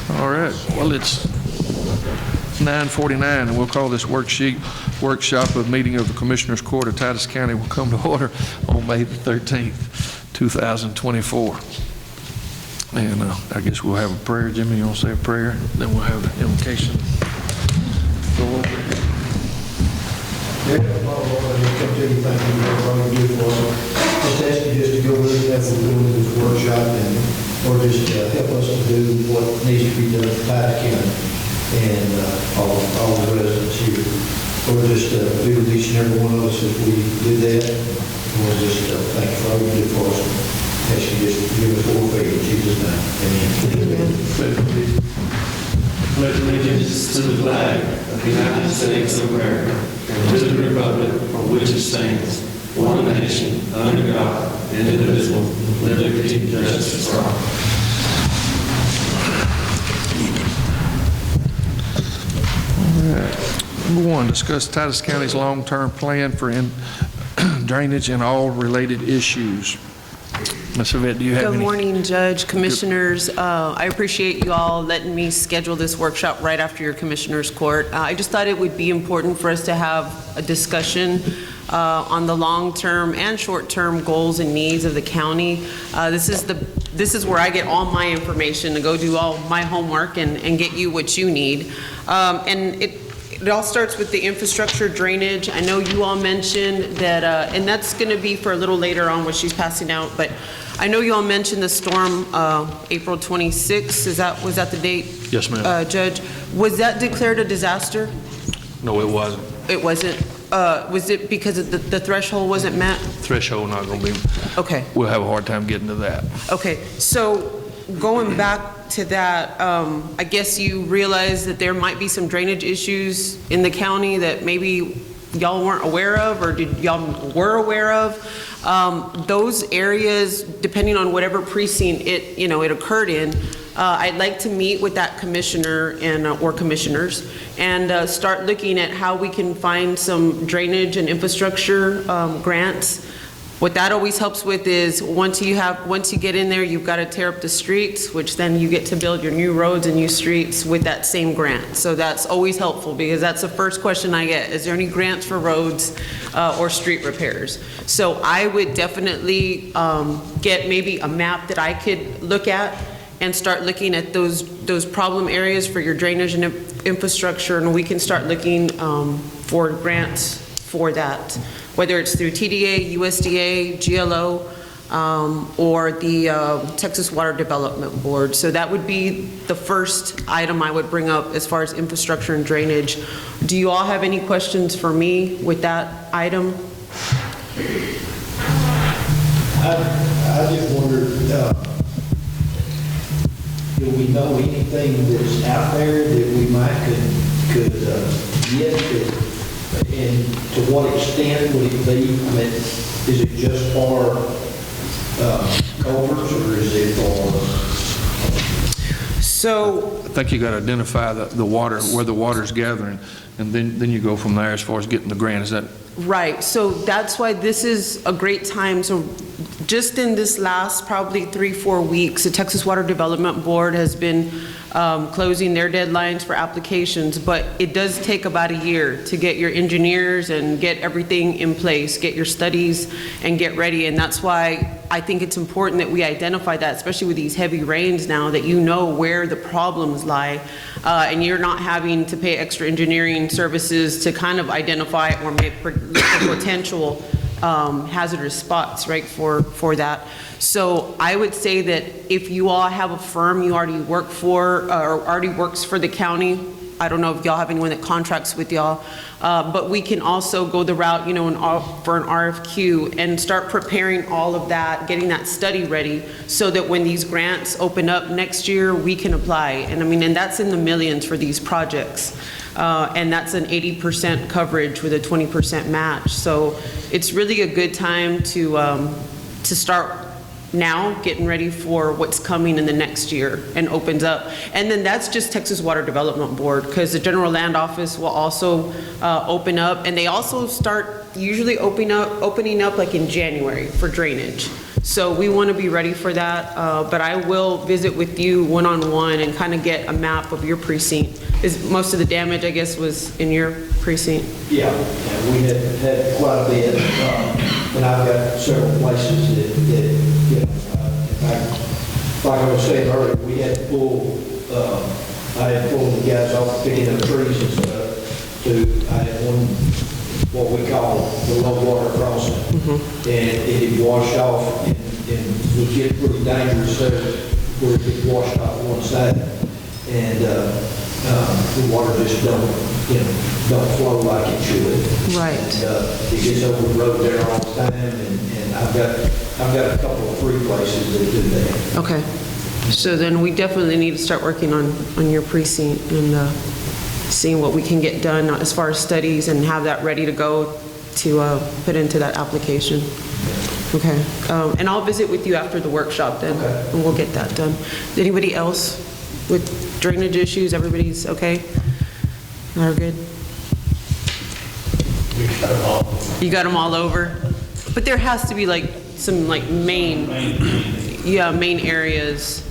All right, well, it's 9:49, and we'll call this workshop of meeting of the Commissioners Court of Titus County will come to order on May the 13th, 2024. And I guess we'll have a prayer. Jimmy, you want to say a prayer? Then we'll have the invocation. Go over. Yeah, Lord, I just come to you, thank you for all you do for us. Just ask you just to go with us as we're doing this workshop, and Lord, just help us to do what needs to be done in Titus County and all the residents here. Lord, just be with each and every one of us as we do that. Lord, just thank you for all you do for us. Ask you just to give us all faith in Jesus' name. Amen. Pledge allegiance to the flag of the United States of America and to the republic for which it stands, one nation, under God, indivisible, with liberty and justice for all. All right. Number one, discuss Titus County's long-term plan for drainage and all related issues. Ms. Yvette, do you have any? Good morning, Judge, Commissioners. I appreciate you all letting me schedule this workshop right after your Commissioners Court. I just thought it would be important for us to have a discussion on the long-term and short-term goals and needs of the county. This is where I get all my information to go do all my homework and get you what you need. And it all starts with the infrastructure drainage. I know you all mentioned that, and that's going to be for a little later on what she's passing out, but I know you all mentioned the storm April 26th. Was that the date? Yes, ma'am. Judge, was that declared a disaster? No, it wasn't. It wasn't? Was it because of the threshold wasn't met? Threshold not going to be. Okay. We'll have a hard time getting to that. Okay, so going back to that, I guess you realize that there might be some drainage issues in the county that maybe y'all weren't aware of, or did y'all were aware of. Those areas, depending on whatever precinct it occurred in, I'd like to meet with that commissioner and or commissioners and start looking at how we can find some drainage and infrastructure grants. What that always helps with is once you get in there, you've got to tear up the streets, which then you get to build your new roads and new streets with that same grant. So that's always helpful, because that's the first question I get. Is there any grants for roads or street repairs? So I would definitely get maybe a map that I could look at and start looking at those problem areas for your drainage and infrastructure, and we can start looking for grants for that, whether it's through TDA, USDA, GLO, or the Texas Water Development Board. So that would be the first item I would bring up as far as infrastructure and drainage. Do you all have any questions for me with that item? I just wondered, do we know anything that's out there that we might could get? And to what extent would it be? I mean, is it just for culverts, or is it for? So I think you got to identify the water, where the water's gathering, and then you go from there as far as getting the grant. Is that right? So that's why this is a great time. So just in this last probably 3-4 weeks, the Texas Water Development Board has been closing their deadlines for applications, but it does take about a year to get your engineers and get everything in place, get your studies and get ready. And that's why I think it's important that we identify that, especially with these heavy rains now, that you know where the problems lie, and you're not having to pay extra engineering services to kind of identify or make potential hazardous spots, right, for that. So I would say that if you all have a firm you already work for or already works for the county, I don't know if y'all have anyone that contracts with y'all, but we can also go the route, for an RFQ and start preparing all of that, getting that study ready so that when these grants open up next year, we can apply. And that's in the millions for these projects. And that's an 80% coverage with a 20% match. So it's really a good time to start now getting ready for what's coming in the next year and opens up. And then that's just Texas Water Development Board, because the General Land Office will also open up, and they also start usually opening up like in January for drainage. So we want to be ready for that, but I will visit with you one-on-one and kind of get a map of your precinct. Is most of the damage, I guess, was in your precinct? Yeah, we had quite a bit, and I've got several places that you know, in fact, like I was saying earlier, we had to pull, I had pulled the guys off picking up trees and stuff, I had one, what we call the low water crossing, and it had washed off and would get pretty dangerous there where it gets washed off one side, and the water just don't flow like it should. Right. And it gets over the road there all the time, and I've got a couple of free places that do that. Okay. So then we definitely need to start working on your precinct and seeing what we can get done as far as studies and have that ready to go to put into that application. Okay. And I'll visit with you after the workshop then, Okay. and we'll get that done. Anybody else with drainage issues? Everybody's okay? Are good? You got them all over? But there has to be like some like main areas,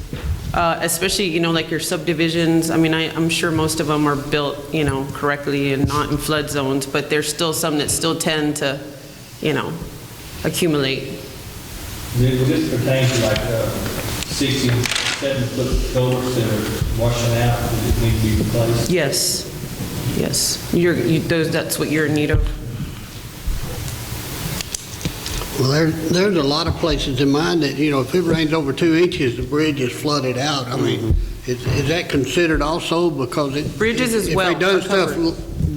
especially, you know, like your subdivisions. I mean, I'm sure most of them are built, you know, correctly and not in flood zones, but there's still some that still tend to, you know, accumulate. Will this pertain to like 60, 7-foot culverts that are washing out that need to be replaced? Yes, yes. That's what you're in need of? Well, there's a lot of places in mine that, you know, if it rains over 2 inches, the bridge is flooded out. I mean, is that considered also because it... Bridges as well. If they done stuff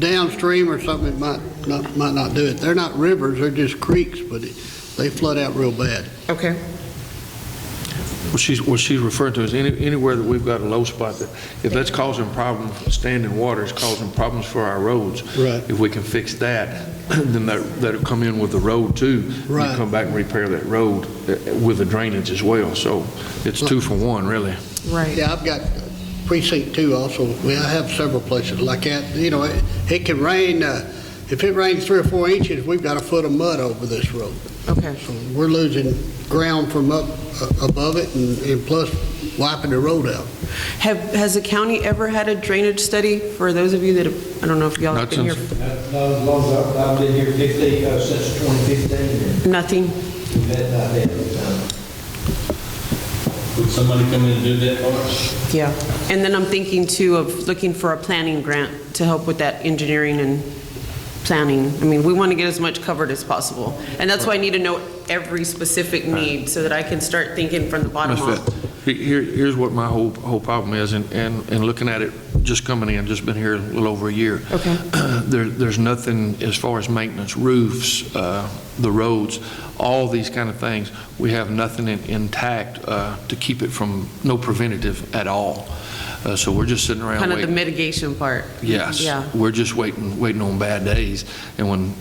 downstream or something, it might not do it. They're not rivers, they're just creeks, but they flood out real bad. Okay. What she's referring to is anywhere that we've got a low spot, that if that's causing problems, standing water is causing problems for our roads. Right. If we can fix that, then that'll come in with the road too. Right. You come back and repair that road with the drainage as well. So it's 2 for 1, really. Right. Yeah, I've got precinct 2 also. I have several places like that. You know, it can rain, if it rains 3 or 4 inches, we've got a foot of mud over this road. Okay. So we're losing ground from up above it and plus wiping the road out. Has the county ever had a drainage study? For those of you that have, I don't know if y'all have been here. No, as long as I've been here since 2015. Nothing? We've had not had it. Would somebody come in and do that for us? Yeah. And then I'm thinking too of looking for a planning grant to help with that engineering and planning. I mean, we want to get as much covered as possible. And that's why I need to know every specific need so that I can start thinking from the bottom up. Here's what my whole problem is, and looking at it, just coming in, just been here a little over a year. Okay. There's nothing as far as maintenance, roofs, the roads, all these kind of things. We have nothing intact to keep it from, no preventative at all. So we're just sitting around Kind of waiting. the mitigation part. Yes. Yeah. We're just waiting on bad days. And when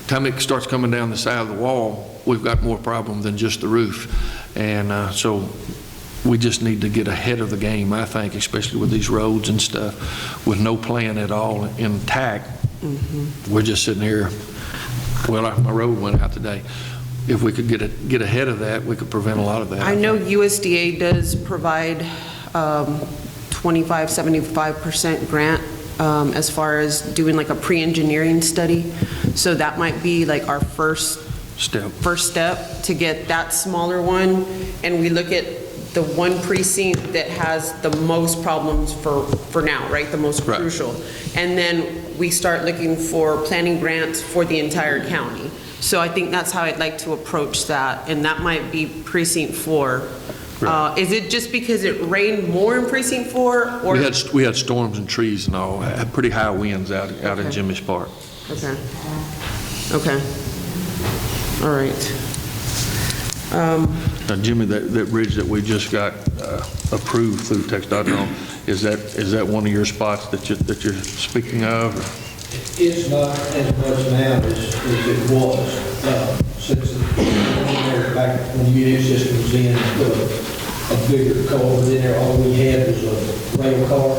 time it starts coming down the side of the wall, we've got more problem than just the roof. And so we just need to get ahead of the game, I think, especially with these roads and stuff, with no plan at all intact. We're just sitting here. Well, my road went out today. If we could get ahead of that, we could prevent a lot of that. I know think. USDA does provide 25-75% grant as far as doing like a pre-engineering study. So that might be like our first step to get that smaller one. And we look at the one precinct that has the most problems for now, right? The most crucial. And then we start looking for planning grants for the entire county. So I think that's how I'd like to approach that. And that might be precinct 4. Right. Is it just because it rained more in precinct 4? Or We had storms and trees and all, had pretty high winds out in Jimmy's Park. Okay. Okay. All right. Now, Jimmy, that bridge that we just got approved through TxDOT, is that one of your spots that you're speaking of? Or? It's not as much now as it was since back when the unit system was in, put a bigger culvert in there. All we had was a rail car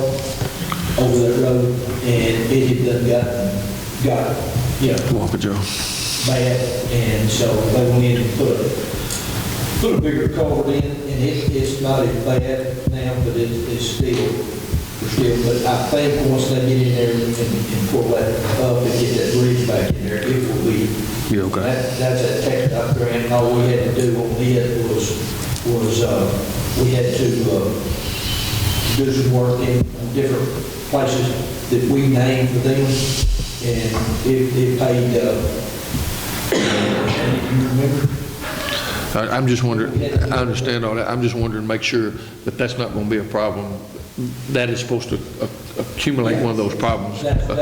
over that road, and it had done got Walker Joe. bad, and so they went in and put a bigger culvert in, and it's not as bad now, but it's still, but I think once they get in there and pull that up and get that bridge back in there, it will be, Yeah, okay. that's a tech grant, and all we had to do on it was we had to do some work in different places that we named for them, and it paid, you remember? I'm just wondering, I understand all that, I'm just wondering, make sure that that's not going to be a problem. That is supposed to accumulate one of those problems,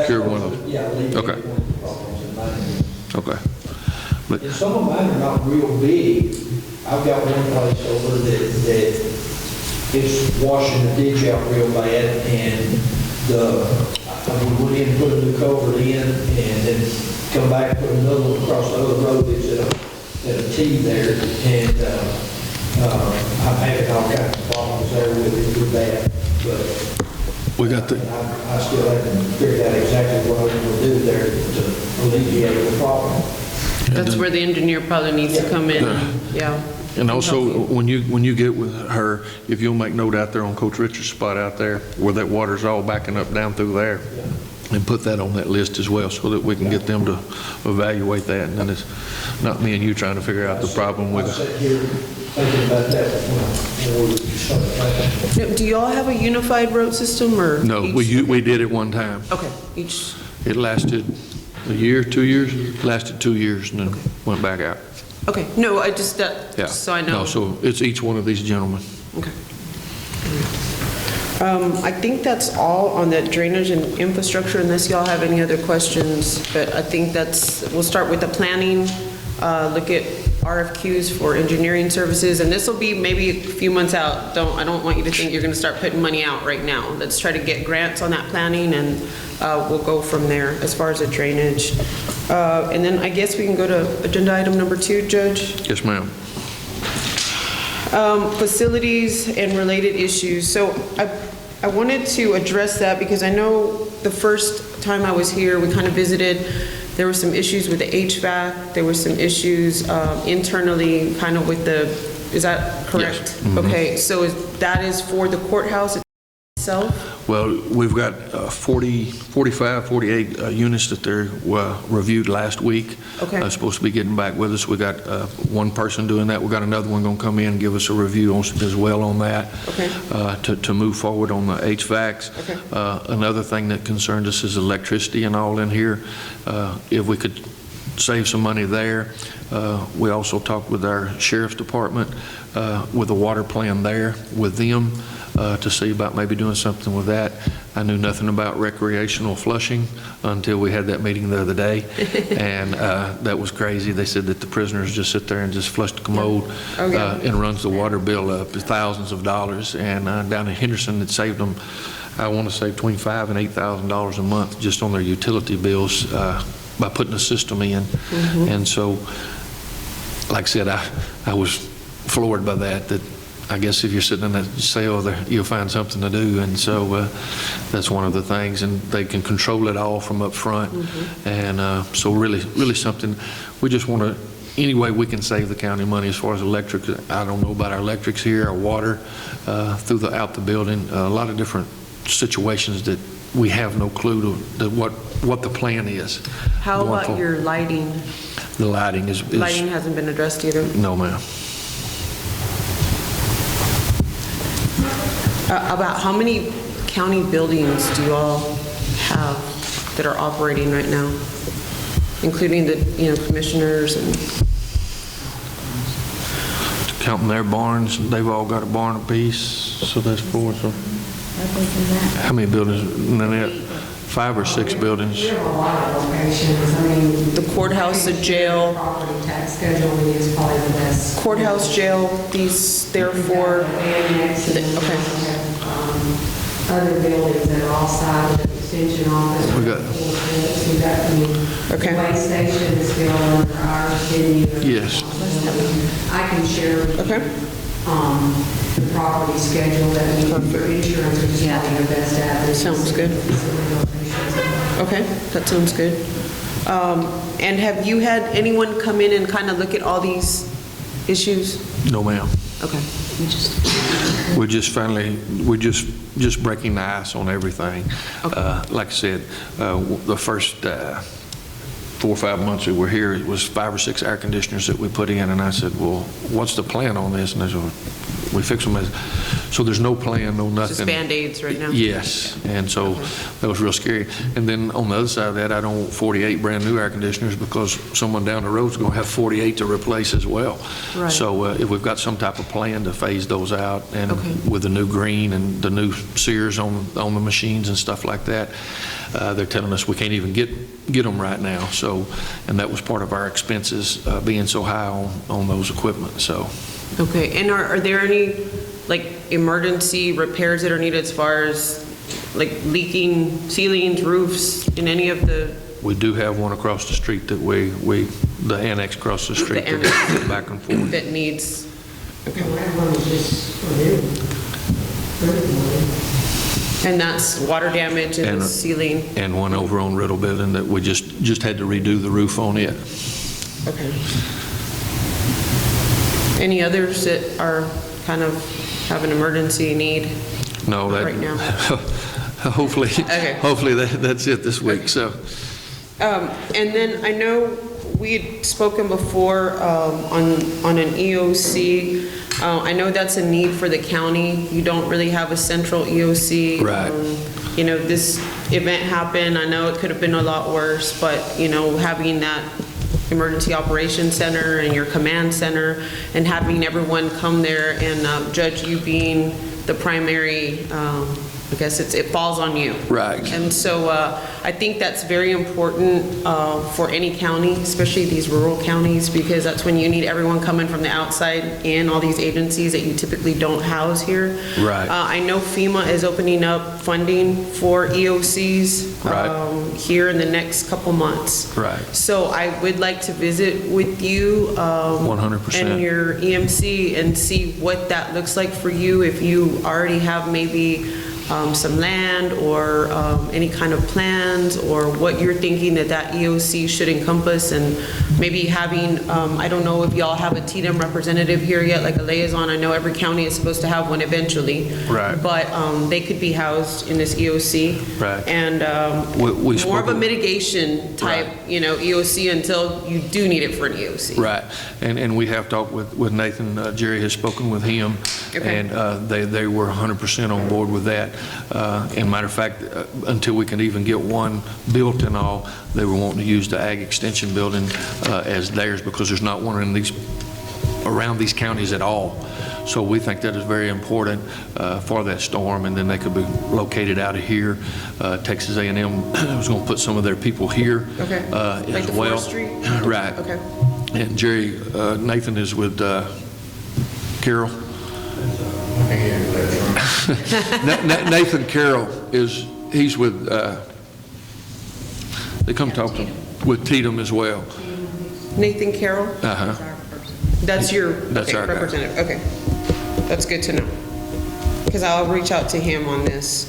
cure one of those. Yeah, Okay. one of the problems in mine. Okay. But, And some of mine are not real big. I've got one place over that it's washing the ditch out real bad, and we went in and put a new culvert in, and then come back, put another one across the other road that's at a T there, and I'm having all kinds of problems there with that, but we got the, I still haven't figured out exactly what I'm going to do there to alleviate the problem. That's where the engineer probably needs to come in, yeah. and also, when you get with her, if you'll make note out there on Coach Richards' spot out there, where that water's all backing up down through there, and put that on that list as well, so that we can get them to evaluate that, and then it's not me and you trying to figure out the problem with I it. sat here thinking about that when we started planning. Now, do y'all have a unified road system, or? No, each- we did it one time. Okay, each, It lasted a year, 2 years, lasted 2 years, and then went back out. okay, no, I just, Yeah. just so I know. No, so it's each one of these gentlemen. Okay. I think that's all on that drainage and infrastructure, unless y'all have any other questions. But I think we'll start with the planning, look at RFQs for engineering services, and this will be maybe a few months out. I don't want you to think you're gonna start putting money out right now. Let's try to get grants on that planning, and we'll go from there as far as the drainage. And then I guess we can go to agenda item number 2, Judge. Yes, ma'am. Facilities and related issues. So I wanted to address that because I know the first time I was here, we kind of visited, there were some issues with the HVAC, there were some issues internally, kind of with the, is that correct? Yes. Okay, so that is for the courthouse itself? Well, we've got 45, 48 units that they reviewed last week. Okay. Supposed to be getting back with us. We got one person doing that. We got another one going to come in and give us a review as well on that. Okay. To move forward on the HVACs. Okay. Another thing that concerned us is electricity and all in here. If we could save some money there. We also talked with our sheriff's department with a water plan there with them. To see about maybe doing something with that. I knew nothing about recreational flushing until we had that meeting the other day, and that was crazy. They said that the prisoners just sit there and just flush the commode and runs the water bill up to thousands of dollars. And down in Henderson, it saved them, I want to say, between $5,000 and $8,000 a month just on their utility bills by putting a system in. And so, like I said, I was floored by that I guess if you're sitting in that cell there, you'll find something to do, and so that's one of the things, and they can control it all from up front, and so really something, we just want to, any way we can save the county money as far as electric. I don't know about our electrics here, our water, out the building, a lot of different situations that we have no clue to what the plan is. How about your lighting? The lighting is... Lighting hasn't been addressed either? No, ma'am. About how many county buildings do you all have that are operating right now, including the, commissioners and? Counting their barns, they've all got a barn apiece, so that's 4. So how many buildings? Nanette? 5 or 6 buildings. We have a lot of locations. I mean, The courthouse, the jail. Property tax scheduling is probably the best. Courthouse, jail, these, therefore, okay. Other buildings that are all side of the extension office. We got- Okay. The way station is still under our venue. Yes. I can share with you, Okay. the property schedule that we need for insurance, which is probably the best avenue. Sounds good. Okay, that sounds good. And have you had anyone come in and kind of look at all these issues? No, ma'am. Okay. We're just breaking the ice on everything. Like I said, the first 4 or 5 months we were here, it was 5 or 6 air conditioners that we put in, and I said, well, what's the plan on this? And they said, we fix them. So there's no plan, no nothing. Just Band-Aids right now? Yes, and so that was real scary. And then on the other side of that, I don't want 48 brand-new air conditioners because someone down the road is going to have 48 to replace as well. Right. So if we've got some type of plan to phase those out, and with the new green and the new sears on the machines and stuff like that, they're telling us we can't even get them right now. So, and that was part of our expenses being so high on those equipment. So. Okay, and are there any, like, emergency repairs that are needed as far as, like, leaking ceilings, roofs, in any of the? We do have one across the street that the annex across the street that goes back and forth. That needs, Okay, well, that one was just for you. and that's water damage in the ceiling? And one over on Riddle Building that we just had to redo the roof on it. Okay. Any others that are kind of have an emergency need? No, that, right now? hopefully, Okay. hopefully that's it this week, so. And then I know we had spoken before on an EOC. I know that's a need for the county. You don't really have a central EOC. Right. You know, this event happened. I know it could have been a lot worse, but, you know, having that emergency operations center and your command center and having everyone come there and Judge, you being the primary, I guess it falls on you. Right. And so I think that's very important for any county, especially these rural counties, because that's when you need everyone coming from the outside in, all these agencies that you typically don't house here. Right. I know FEMA is opening up funding for EOCs here in the next couple months. Right. So I would like to visit with you 100%. and your EMC and see what that looks like for you, if you already have maybe some land or any kind of plans, or what you're thinking that EOC should encompass, and maybe having, I don't know if y'all have a TDM representative here yet, like a liaison. I know every county is supposed to have one eventually. Right. But they could be housed in this EOC. Right. And We more of a mitigation type, you know, EOC until you do need it for an EOC. Right, and we have talked with Nathan. Jerry has spoken with him, and they were 100% on board with that. And matter of fact, until we can even get one built and all, they were wanting to use the Ag Extension building as theirs, because there's not one in around these counties at all. So we think that is very important for that storm, and then they could be located out of here. Texas A&M was going to put some of their people here Like as the well. forestry? Right. Okay. And Jerry, Nathan is with Carroll. Nathan Carroll he's with, they come talk to him, with Tatum as well. Nathan Carroll? Uh-huh. That's your That's our guy. representative. Okay. That's good to know. Because I'll reach out to him on this.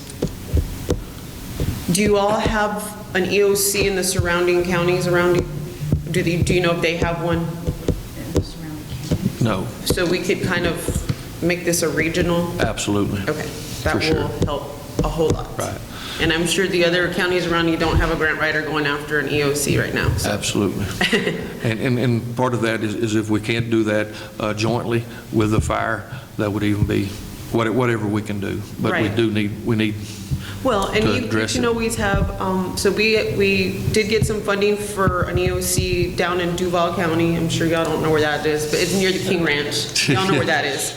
Do you all have an EOC in the surrounding counties around you? Do you know if they have one? No, So we could kind of make this a regional? absolutely. Okay. That For will sure. help a whole lot. Right. And I'm sure the other counties around you don't have a grant writer going after an EOC right now. So. Absolutely. And part of that is if we can't do that jointly with the fire, that would even be whatever we can do. But Right. we need Well, and to you address can it. always have, so we did get some funding for an EOC down in Duval County. I'm sure y'all don't know where that is, but it's near the King Ranch. Y'all know where that is.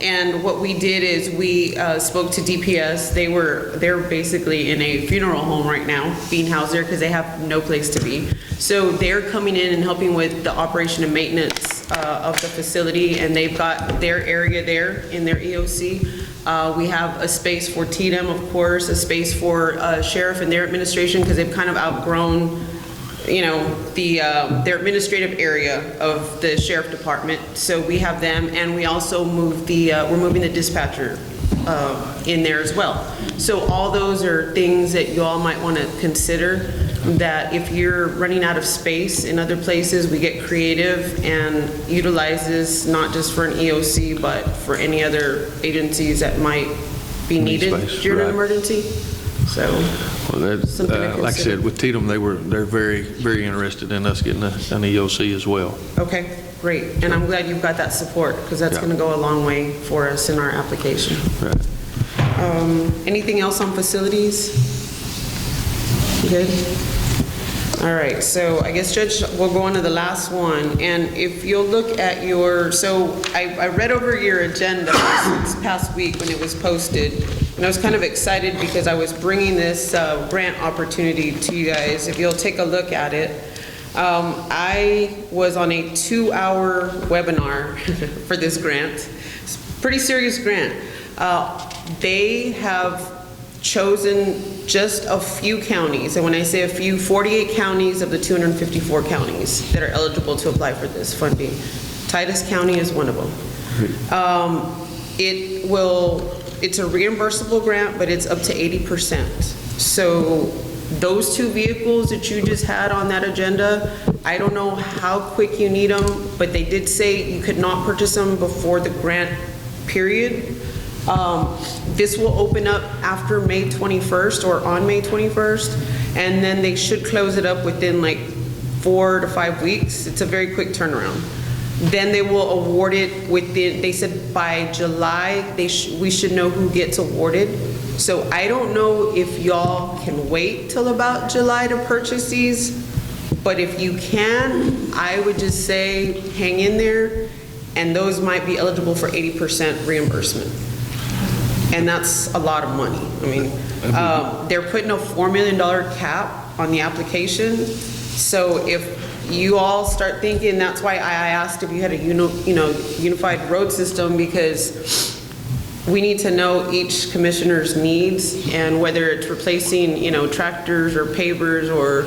And what we did is we spoke to DPS. They're basically in a funeral home right now, being housed there because they have no place to be. So they're coming in and helping with the operation and maintenance of the facility, and they've got their area there in their EOC. We have a space for TDM, of course, a space for sheriff and their administration, because they've kind of outgrown, you know, their administrative area of the sheriff department. So we have them, and we also moved we're moving the dispatcher in there as well. So all those are things that you all might want to consider. that if you're running out of space in other places, we get creative and utilize this not just for an EOC, but for any other agencies that might be Need needed space, during an right. emergency. So, Well, that, Something to like I consider. said, with Tatum, they're very, very interested in us getting an EOC as well. okay, great. And I'm glad you've got that support, because that's Yeah. going to go a long way for us in our application. Right. Anything else on facilities? Good? All right, so I guess, Judge, we'll go on to the last one. And if you'll look at your, so I read over your agenda this past week when it was posted, and I was kind of excited because I was bringing this grant opportunity to you guys. If you'll take a look at it, I was on a 2-hour webinar for this grant. It's a pretty serious grant. They have chosen just a few counties, and when I say a few, 48 counties of the 254 counties that are eligible to apply for this funding. Titus County is one of them. It's a reimbursable grant, but it's up to 80%. So those 2 vehicles that you just had on that agenda, I don't know how quick you need them, but they did say you could not purchase them before the grant period. This will open up after May 21st or on May 21st, and then they should close it up within like 4 to 5 weeks. It's a very quick turnaround. Then they will award it within, they said by July, we should know who gets awarded. So I don't know if y'all can wait till about July to purchase these, but if you can, I would just say hang in there, and those might be eligible for 80% reimbursement. And that's a lot of money. I mean, they're putting a $4 million cap on the application. So if you all start thinking, that's why I asked if you had a unified road system, because we need to know each commissioner's needs and whether it's replacing, tractors or pavers or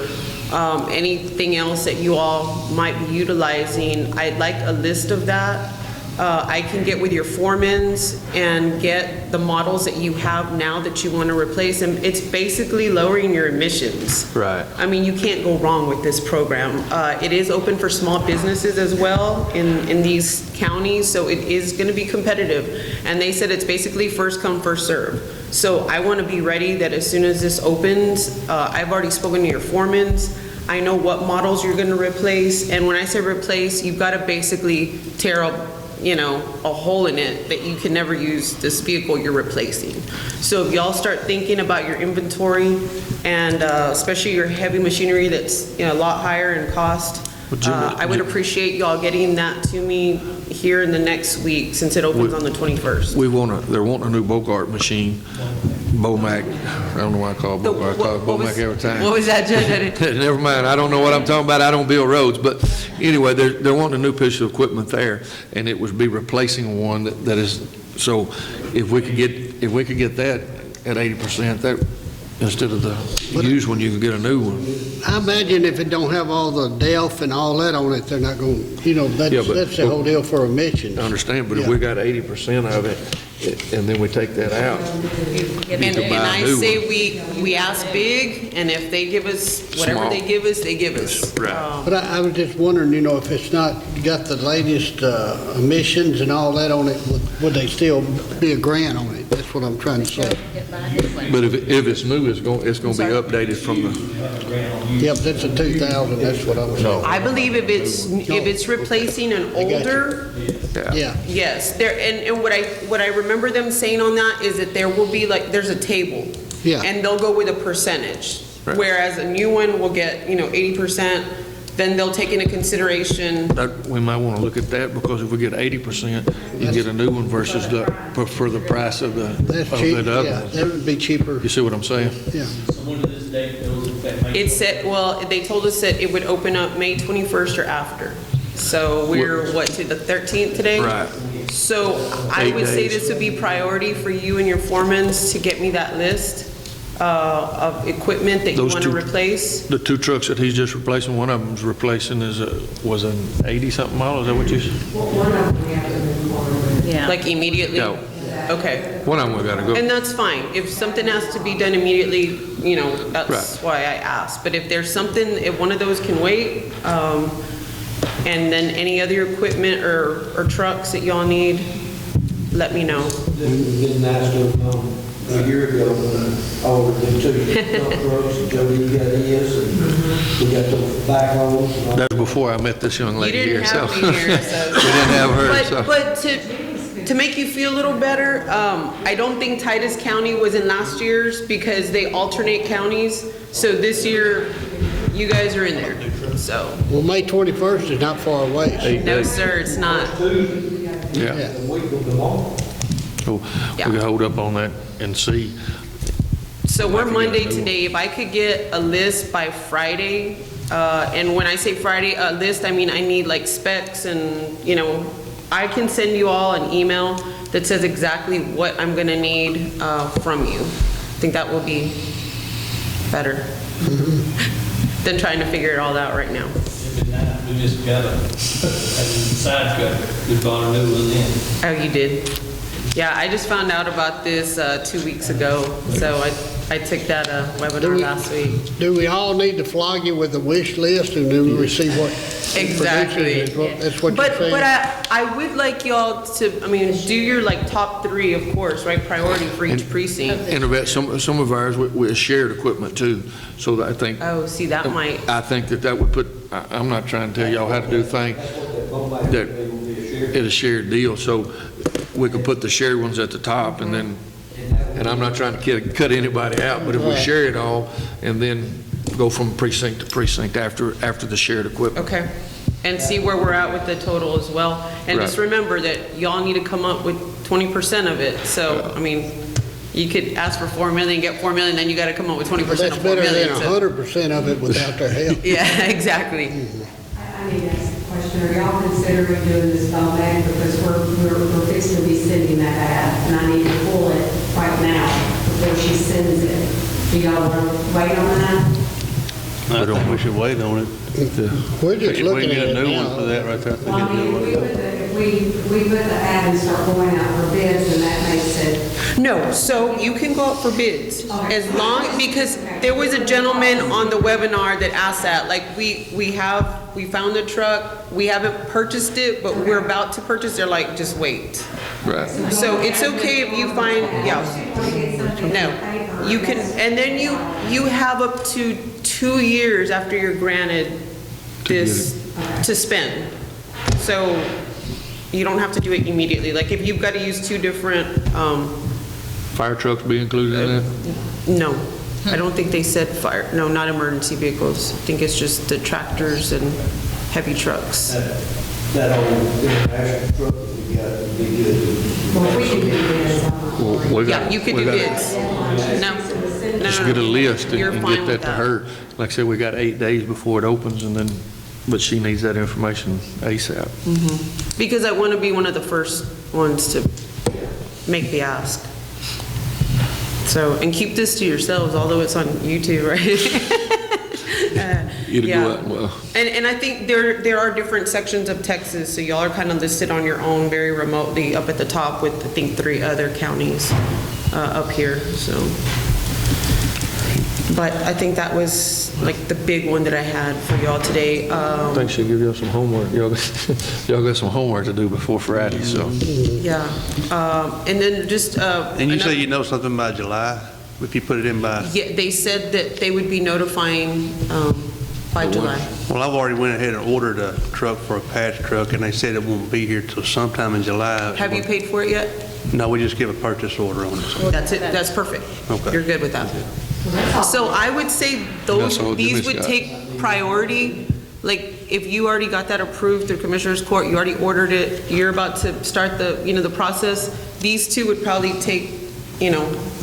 anything else that you all might be utilizing. I'd like a list of that. I can get with your foremans and get the models that you have now that you want to replace, and it's basically lowering your emissions. Right. I mean, you can't go wrong with this program. It is open for small businesses as well in these counties, so it is going to be competitive. And they said it's basically first come, first serve. So I want to be ready that as soon as this opens, I've already spoken to your foremans. I know what models you're going to replace, and when I say replace, you've got to basically tear up a hole in it that you can never use this vehicle you're replacing. So if y'all start thinking about your inventory and especially your heavy machinery that's a lot higher in cost, I would appreciate y'all getting that to me here in the next week since it opens on the 21st. They're wanting a new Bogart machine, Bomac. I don't know why I call it Bogart. I call it Bomac every time. What was that, Judge? Never mind. I don't know what I'm talking about. I don't build roads. But anyway, they're wanting a new piece of equipment there, and it would be replacing one that is. So if we could get that at 80%, that instead of the used one, you can get a new one. I imagine if it don't have all the DELF and all that on it, they're not going, that's the whole deal for emissions. I understand, but if Yeah. we got 80% of it, and then we take that out, And could buy a I new say we ask big, and if they give us whatever Small. they give us, they give us. Right. But I was just wondering, if it's not got the latest emissions and all that on it, would they still be a grant on it? That's what I'm trying to say. But if it's new, it's going to be updated from the. Yep, that's a 2,000, that's what I was saying. I believe if it's replacing an I got you. older, Yeah, yes, and what I remember them saying on that is that there will be there's a table. Yeah. And they'll go with a percentage. Right. Whereas a new one will get, 80%, then they'll take into consideration, We might want to look at that, because if we get 80%, you get a new one versus for the price of that's cheap, the other yeah, one. that would be cheaper, You see what I'm saying? yeah. So when does this date goes into effect? it said, well, they told us that it would open up May 21st or after. So we're, to the 13th today? Right. So I 8 would say days. this would be priority for you and your foremans to get me that list of equipment that you Those want to two- replace. The 2 trucks that he's just replacing, one of them's replacing was an 80-something model, is that what you said? One of them we have to move forward with. Like immediately? No. Okay. One of them we gotta go. And that's fine. If something has to be done immediately, that's Right. why I asked. But if there's something, if one of those can wait, and then any other equipment or trucks that y'all need, let me know. This was getting nice to a year ago when I ordered them two dump trucks, and Jody got his, and we got the backhoes. and all. That was before I met this young You lady didn't here, so. have me here, so. We didn't have her, so. But to make you feel a little better, I don't think Titus County was in last year's because they alternate counties. So this year, you guys are in there, so. Well, May 21st is not far away. so- No, sir, it's not. Yeah. A week of tomorrow. So we Yeah. can hold up on that and see. So we're Might Monday forget a new today. If I could get a list by Friday, and when I say Friday, a list, I mean I need like specs and, I can send you all an email that says exactly what I'm gonna need from you. I think that will be better than trying to figure it all out right now. Every night, we just got a side cut, we bought a new one in. Oh, you did? Yeah, I just found out about this 2 weeks ago, so I took that webinar last week. Do we all need to flog you with a wish list and then we receive what? Exactly. That's what you're But saying? I would like y'all to, do your like top 3, of course, right, priority for each precinct. And about some of ours, we shared equipment too, so that I think, Oh, see, that might, I think that would put, I'm not trying to tell y'all how to do things, that it's a shared deal, so we could put the shared ones at the top and then, and I'm not trying to cut anybody out, but if we share it all and then go from precinct to precinct after the shared equipment. okay. And see where we're at with the total as well. And just Right. remember that y'all need to come up with 20% of it. So, you could ask for 4 million, get 4 million, then you gotta come up with 20% That's of 4 better million. than so- 100% of it without their help. Yeah, exactly. I need to ask a question. Are y'all considering doing this bag because we're fixing to be sending that out, and I need to pull it right now before she sends it. Do y'all want to wait on that? I think we should wait on it. We're just If we looking can at get it a new one for now. that right there. I think Well, I a new mean, one. if we put the ad and start going out for bids, and that makes it, No, so you can go out for bids as long, because there was a gentleman on the webinar that asked that, like, we found the truck, we haven't purchased it, but we're about to purchase, they're like, just wait. Right. So it's okay if you find, no, you can, and then you have up to 2 years after you're granted this to spend. So you don't have to do it immediately. Like if you've got to use 2 different, Fire trucks be included in that? no, I don't think they said fire, no, not emergency vehicles. I think it's just the tractors and heavy trucks. That old international truck that we got would be good. well, we can do bids on it. Yeah, you could do bids. No, no, Just no, get a no. list You're and fine get with that to her. Like I said, we got 8 days before it opens and then, but she needs that information ASAP. Because I want to be one of the first ones to make the ask. So, and keep this to yourselves, although it's on YouTube, right? It'll Yeah. go out, well, And I think there are different sections of Texas, so y'all are kind of listed on your own very remotely up at the top with, I think, 3 other counties up here, so. But I think that was like the big one that I had for y'all today. I think she'll give y'all some homework. Y'all got some homework to do before Friday, so. Yeah, and then just. And you say you know something by July, if you put it in by, Yeah, they said that they would be notifying by July. well, I've already went ahead and ordered a truck for a patch truck, and they said it won't be here till sometime in July. Have you paid for it yet? No, we just give a purchase order on it. That's it, that's perfect. Okay. You're good with that. So I would say That's all these Jimmy's would got. take priority. Like, if you already got that approved through Commissioner's Court, you already ordered it, you're about to start the, the process, these 2 would probably take,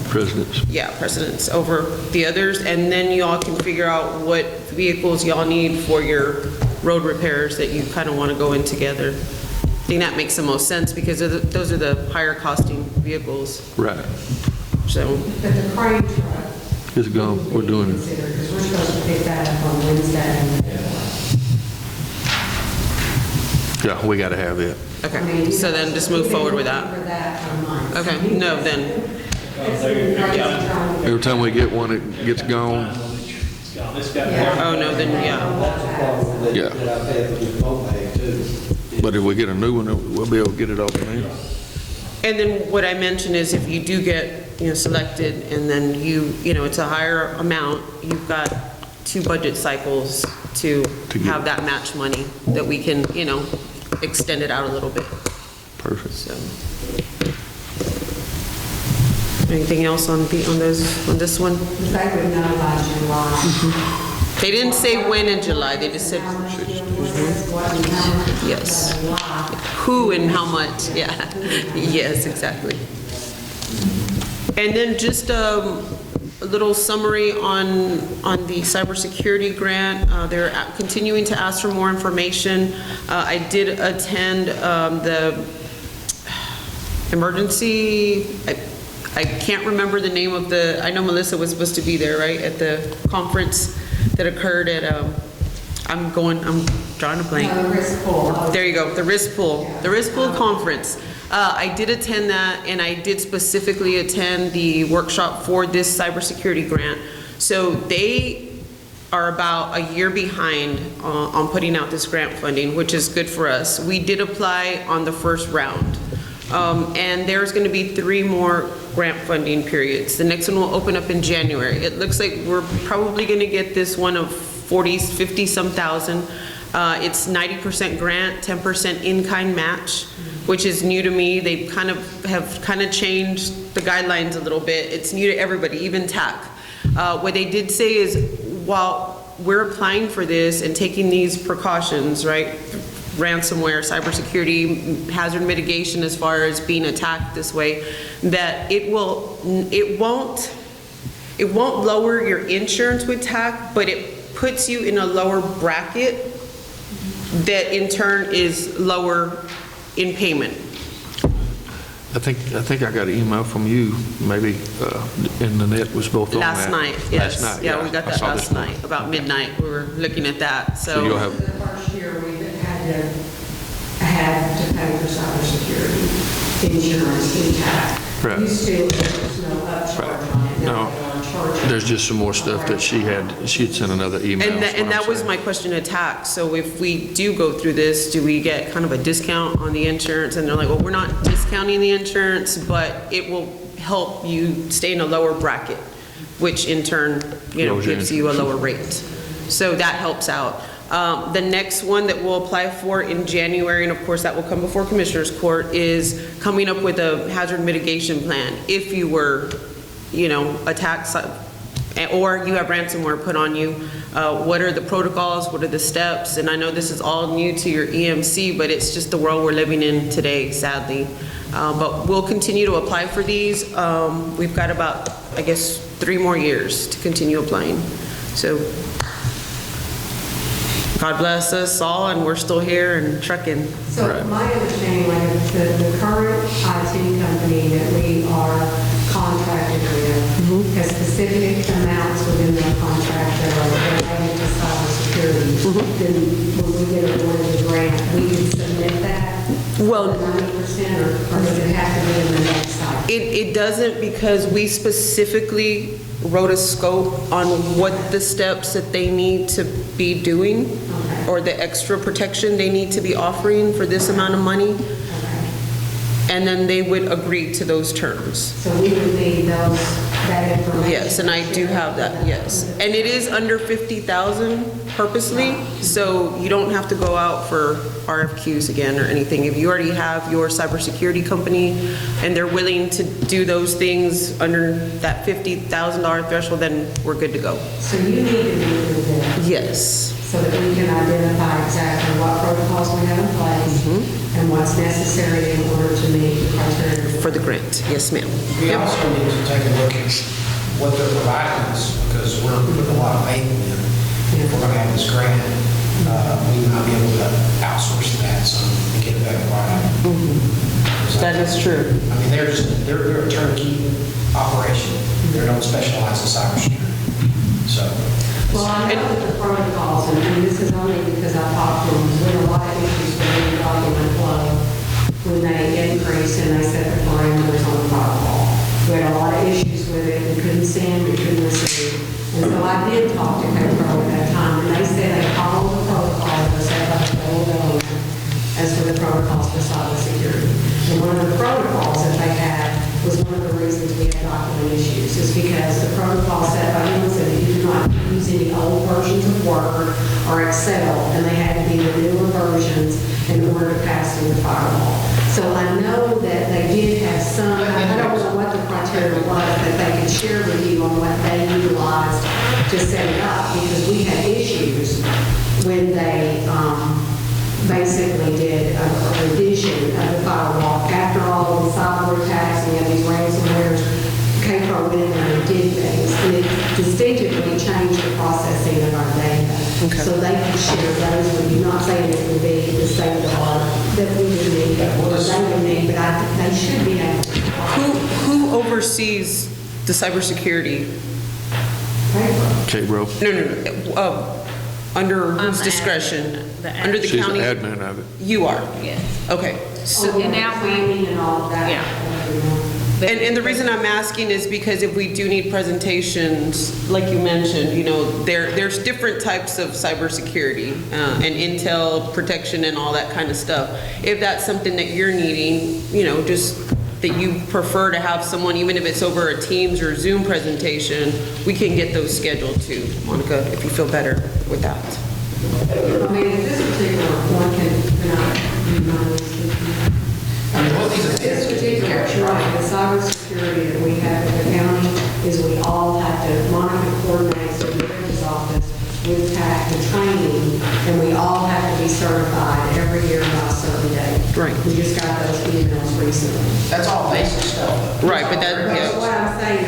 Presidents. precedence over the others, and then y'all can figure out what vehicles y'all need for your road repairs that you kind of want to go in together. I think that makes the most sense, because those are the higher costing vehicles, Right. so. But the crane truck. It's gone. We're doing it. Because we're supposed to pick that up on Wednesday. Yeah, we got to have it. Okay, I mean, so then just move forward with that. For that for months. Okay, no, then, Every time we get one, it gets gone. This got oh, no, then, yeah. Yeah. That I've had for this phone bag too. But if we get a new one, we'll be able to get it off the mail. And then what I mentioned is if you do get, selected and then it's a higher amount, you've got 2 budget cycles to To get- have that match money that we can, extend it out a little bit, Perfect. so. Anything else on this one? They would know by July. They didn't say when in July, they just said How much it was, what and how much Yes. by July. who and how much, yeah. Yes, exactly. And then just a little summary on the cybersecurity grant. They're continuing to ask for more information. I did attend the emergency, I can't remember the name of I know Melissa was supposed to be there, right, at the conference that occurred at, I'm drawing a blank. The risk pool. There you go, the risk pool conference. I did attend that, and I did specifically attend the workshop for this cybersecurity grant. So they are about a year behind on putting out this grant funding, which is good for us. We did apply on the first round. And there's going to be 3 more grant funding periods. The next one will open up in January. It looks like we're probably going to get this one of 40, 50-some thousand. It's 90% grant, 10% in-kind match, which is new to me. They have changed the guidelines a little bit. It's new to everybody, even TAC. What they did say is, while we're applying for this and taking these precautions, right, ransomware, cybersecurity, hazard mitigation as far as being attacked this way, that it won't lower your insurance with TAC, but it puts you in a lower bracket that in turn is lower in payment. I think I got an email from you, maybe, and Nanette was both on that. Last night, yes. Last night, Yeah, we got I that saw last this morning. night, about midnight. We were looking at that, So you'll have, The first year, we had to pay for cybersecurity insurance in TAC. Right. Used to, there's no upcharge on it. Now No. they're on charge. there's just some more stuff that she had sent another email. and that was my question to TAC. So if we do go through this, do we get kind of a discount on the insurance? And they're like, well, we're not discounting the insurance, but it will help you stay in a lower bracket, which in turn, Lowers your gives you a lower rate. So that helps out. The next one that we'll apply for in January, and of course that will come before Commissioners Court, is coming up with a hazard mitigation plan. If you were, attacked or you have ransomware put on you, what are the protocols, what are the steps? And I know this is all new to your EMC, but it's just the world we're living in today, sadly. But we'll continue to apply for these. We've got about, 3 more years to continue applying. So God bless us all, and we're still here and trucking. So my understanding, like the current IT company that we are contracted with has specific amounts within their contract that are related to cybersecurity. Then when we get awarded the grant, we can submit that? Well, 90%, or does it have to be in the next cycle? It doesn't, because we specifically wrote a scope on what the steps that they need to be doing, Okay. or the extra protection they need to be offering for this amount of money, Okay. and then they would agree to those terms. So we would need that information? Yes, and I do have that, yes. And it is under 50,000 purposely, so you don't have to go out for RFQs again or anything. If you already have your cybersecurity company and they're willing to do those things under that $50,000 threshold, then we're good to go. So you need to be with them Yes. so that we can identify exactly what protocols we have in place and what's necessary in order to meet the criteria. For the grant, yes, ma'am. We also need to take a look at what they're providing us, because we're putting a lot of faith in them. If we're going to have this grant, we might be able to outsource that some and get it back right. That is true. I mean, they're a turnkey operation. They don't specialize in cybersecurity. So, Well, I know that the protocols, and this is only because I talked to them, there's been a lot of issues with the document flow when they increased and they set the parameters on the firewall. We had a lot of issues with it. We couldn't send, we couldn't receive. And so I did talk to Courtroom at that time, and they said they followed the protocol that was set by the federal government as for the protocols for cybersecurity. And one of the protocols that they had was one of the reasons we had document issues, is because the protocol set by them said that you could not use any old versions of Word or Excel, and they had to be the newer versions in order to pass through the firewall. So I know that they did have some, I don't know what the criteria was, that they could share with you on what they utilized to set it up, because we had issues when they basically did a revision of the firewall. After all of the cyber attacks and these ransomwares, K-Pro went in there and did things, and it distinctively changed the processing of our data. Okay. So they could share those with you, not saying it would be the state of the art that we would need, or they would need, but I think they should be able to. Who oversees the cybersecurity? Okay, bro. No. Under whose the discretion? admin. Under the She's the county? admin of it. You are? Yes. Okay. So, So, And now we- training and all of that. Yeah. and the reason I'm asking is because if we do need presentations, like you mentioned, there's different types of cybersecurity and intel protection and all that kind of stuff. If that's something that you're needing, just that you prefer to have someone, even if it's over a Teams or Zoom presentation, we can get those scheduled too, Monica, if you feel better with that. I mean, if this particular one this particular right, the cybersecurity that we have at the county is we all have to monitor, coordinate, so the judge's office with TAC, the training, and we all have to be certified every year by a certain date. Right. We just got those emails recently. That's all basic stuff. Right, but that, That's what yeah. I'm saying,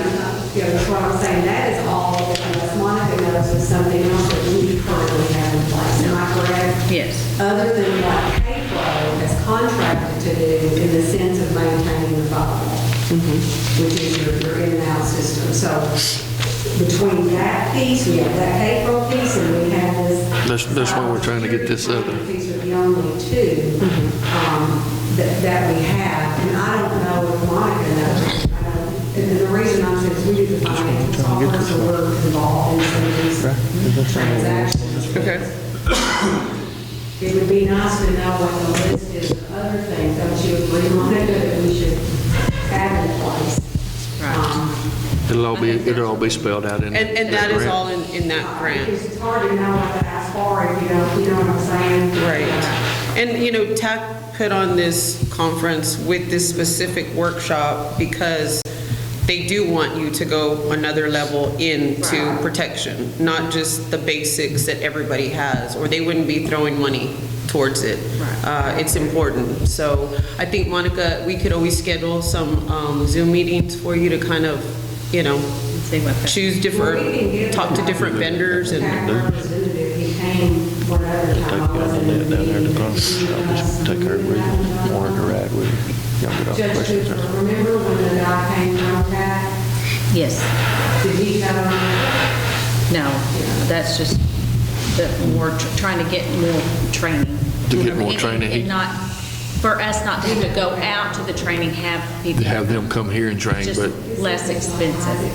that's what I'm saying, that is all, unless Monica knows is something else that we currently have in place, am I correct? Yes. Other than what K-Pro has contracted to do in the sense of maintaining the firewall, which is your in-and-out system. So between that piece, we have that K-Pro piece, and we have this. That's why we're trying to get this other. Piece are the only two that we have, and I don't know if Monica knows. And the reason I'm saying is we do the financial software, so we're involved in some of these transactions. Okay. It would be nice to know what the list is of other things, don't you agree, Monica, that we should have in place? Right. It'll all be spelled out in. And that is grant. all in that grant. Because it's hard to know what to ask for if you don't, you know what I'm saying? Right. And, TAC put on this conference with this specific workshop because they do want you to go another level into Right. protection, not just the basics that everybody has, or they wouldn't be throwing money towards it. Right. It's important. So I think, Monica, we could always schedule some Zoom meetings for you to kind of, See what the- choose different, talk to different vendors and. TAC representative, he came one other time, I wasn't in the meeting. I'll just take her with you, warn her ride with you. Y'all get off Judge questions. Cooper, remember when the guy came from TAC? Yes. Did he cover? No, that's just more trying to get more training. To get more And- training. And not, for us not to have to go out to the training, have people. To have them come here and train, Just but less expensive.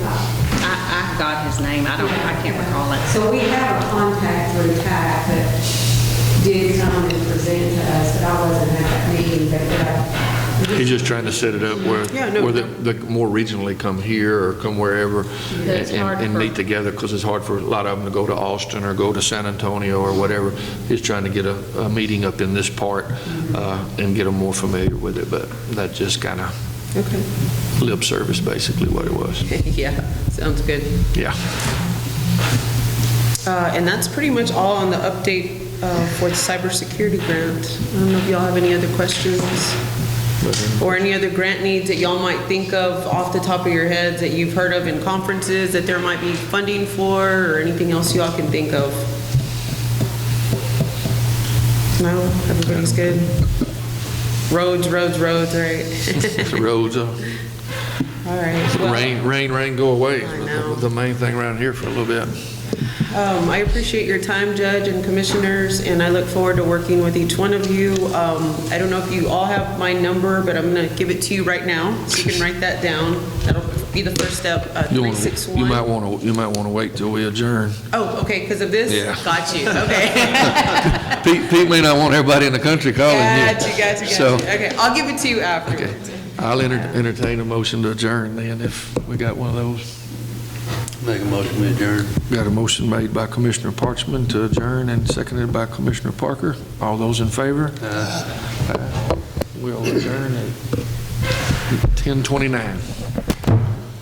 I got his name, I can't recall it. So we have a contact through TAC that did come and present to us, but I wasn't at that meeting, but he's just trying to set it up where, Yeah, no, where no. the more regionally come here or come wherever It's hard and for- meet together, because it's hard for a lot of them to go to Austin or go to San Antonio or whatever. He's trying to get a meeting up in this part and get them more familiar with it, but that just kind of Okay. lip service, basically what it was. Yeah, sounds good. Yeah. And that's pretty much all on the update for the cybersecurity grant. I don't know if y'all have any other questions or any other grant needs that y'all might think of off the top of your heads that you've heard of in conferences that there might be funding for, or anything else y'all can think of. No? Everybody's good? Roads, right? The roads, All right. Well, rain, go away. I know. The main thing around here for a little bit. I appreciate your time, Judge and Commissioners, and I look forward to working with each one of you. I don't know if you all have my number, but I'm going to give it to you right now, so you can write that down. That'll be the first step, You wanna- 361. You might want to wait till we adjourn. Oh, okay, because of this? Yeah. Got you, okay. Pete may not want everybody in the country calling you. Got you. So, Okay, I'll give it to you after. okay. I'll entertain a motion to adjourn then, if we got one of those. Make a motion to adjourn. Got a motion made by Commissioner Parchman to adjourn and seconded by Commissioner Parker. All those in favor? We'll adjourn at 10:29.